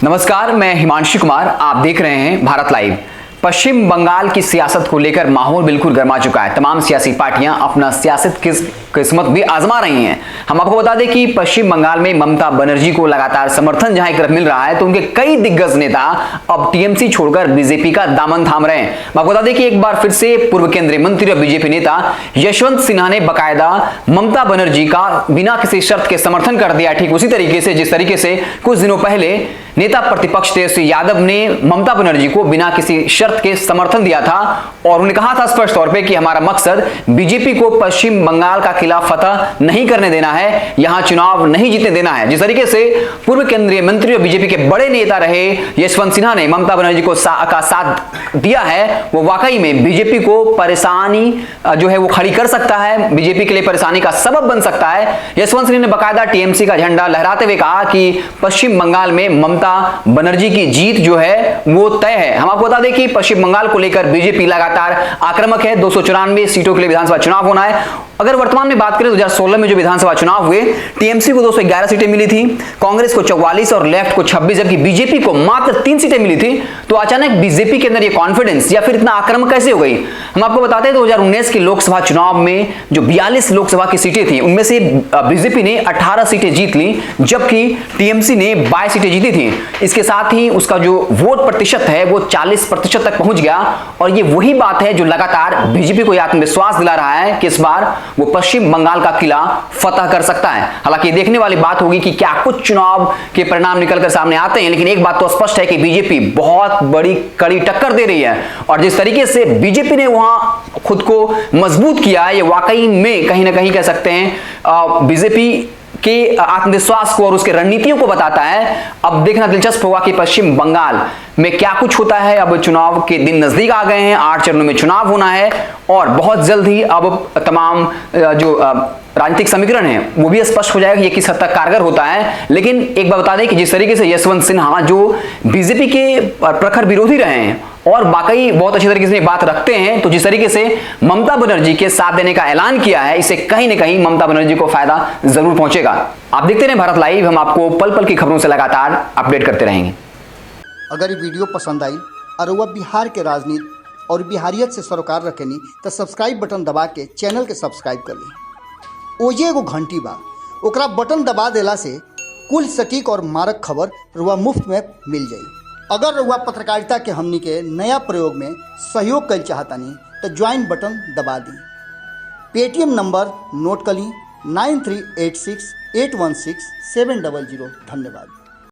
नमस्कार, मैं हिमांशु कुमार। आप देख रहे हैं भारत लाइव। पश्चिम बंगाल की सियासत को लेकर माहौल बिल्कुल गर्मा चुका है। तमाम सियासी पार्टियां अपना सियासत किस्मत भी आजमा रही हैं। हम आपको बता दें कि पश्चिम बंगाल में ममता बनर्जी को लगातार समर्थन जहां एक तरफ मिल रहा है, तो उनके कई दिग्गज नेता अब टीएमसी छोड़कर बीजेपी का दामन थाम रहे हैं। मैं आपको बता दें कि एक बार फिर से पूर्व केंद्रीय मंत्री और बीजेपी नेता यशवंत सिन्हा ने बाकायदा ममता बनर्जी का बिना किसी शर्त के समर्थन कर दिया। ठीक उसी तरीके से जिस तरीके से कुछ दिनों पहले नेता प्रतिपक्ष तेजस्वी यादव ने ममता बनर्जी को बिना किसी शर्त के समर्थन दिया था और उन्होंने कहा था स्पष्ट तौर पे कि हमारा मकसद बीजेपी को पश्चिम बंगाल का किला फतह नहीं करने देना है, यहां चुनाव नहीं जीतने देना है। जिस तरीके से पूर्व केंद्रीय मंत्री और बीजेपी के बड़े नेता रहे यशवंत सिन्हा ने ममता बनर्जी को का साथ दिया है, वो वाकई में बीजेपी को परेशानी जो है वो खड़ी कर सकता है, बीजेपी के लिए परेशानी का सबब बन सकता है। यशवंत सिन्हा ने बाकायदा टीएमसी का झंडा लहराते हुए कहा कि पश्चिम बंगाल में ममता बनर्जी की जीत जो है वो तय है। हम आपको बता दें कि पश्चिम बंगाल को लेकर बीजेपी लगातार आक्रामक है। 294 सीटों के लिए विधानसभा चुनाव होना है। अगर वर्तमान में बात करें 2016 में जो विधानसभा चुनाव हुए, टीएमसी को 211 सीटें मिली थी, कांग्रेस को 44 और लेफ्ट को 26, जबकि बीजेपी को मात्र 3 सीटें मिली थी। तो अचानक बीजेपी के अंदर ये कॉन्फिडेंस या फिर इतना आक्रामक कैसे हो गई? हम आपको बताते हैं 2019 के लोकसभा चुनाव में जो 42 लोकसभा की सीटें थी, उनमें से बीजेपी ने 18 सीटें जीत ली, जबकि टीएमसी ने 22 सीटें जीती थी। इसके साथ ही उसका जो वोट प्रतिशत है वो 40% तक पहुंच गया और ये वही बात है जो लगातार बीजेपी को आत्मविश्वास दिला रहा है कि इस बार वो पश्चिम बंगाल का किला फतह कर सकता है। हालांकि देखने वाली बात होगी कि क्या कुछ चुनाव के परिणाम निकलकर सामने आते हैं, लेकिन एक बात तो स्पष्ट है कि बीजेपी बहुत बड़ी कड़ी टक्कर दे रही है और जिस तरीके से बीजेपी ने वहां खुद को मजबूत किया है, ये वाकई में कहीं ना कहीं कह सकते हैं बीजेपी के आत्मविश्वास को और उसके रणनीतियों को बताता है। अब देखना दिलचस्प होगा कि पश्चिम बंगाल में क्या कुछ होता है। अब चुनाव के दिन नजदीक आ गए हैं, 8 चरणों में चुनाव होना है और बहुत जल्द ही अब तमाम जो राजनीतिक समीकरण है वो भी स्पष्ट हो जाएगा कि ये किस हद तक कारगर होता है। लेकिन एक बात बता दें कि जिस तरीके से यशवंत सिन्हा जो बीजेपी के प्रखर विरोधी रहे हैं और वाकई बहुत अच्छी तरीके से बात रखते हैं, तो जिस तरीके से ममता बनर्जी के साथ देने का ऐलान किया है, इससे कहीं ना कहीं ममता बनर्जी को फायदा जरूर पहुंचेगा। आप देखते रहे भारत लाइव, हम आपको पल पल की खबरों से लगातार अपडेट करते रहेंगे। अगर ये वीडियो पसंद आई और वह बिहार के राजनीति और बिहारियत से सरोकार रखेनी तो सब्सक्राइब बटन दबा के चैनल के सब्सक्राइब कर ली। ओजे एगो घंटी बा, ओकरा बटन दबा देला से कुल सटीक और मारक खबर रुआ मुफ्त में मिल जाई। अगर रुआ पत्रकारिता के हमनी के नया प्रयोग में सहयोग कर चाहतानी तो ज्वाइन बटन दबा दी। पेटीएम नंबर नोट कर ली 9386816700। धन्यवाद।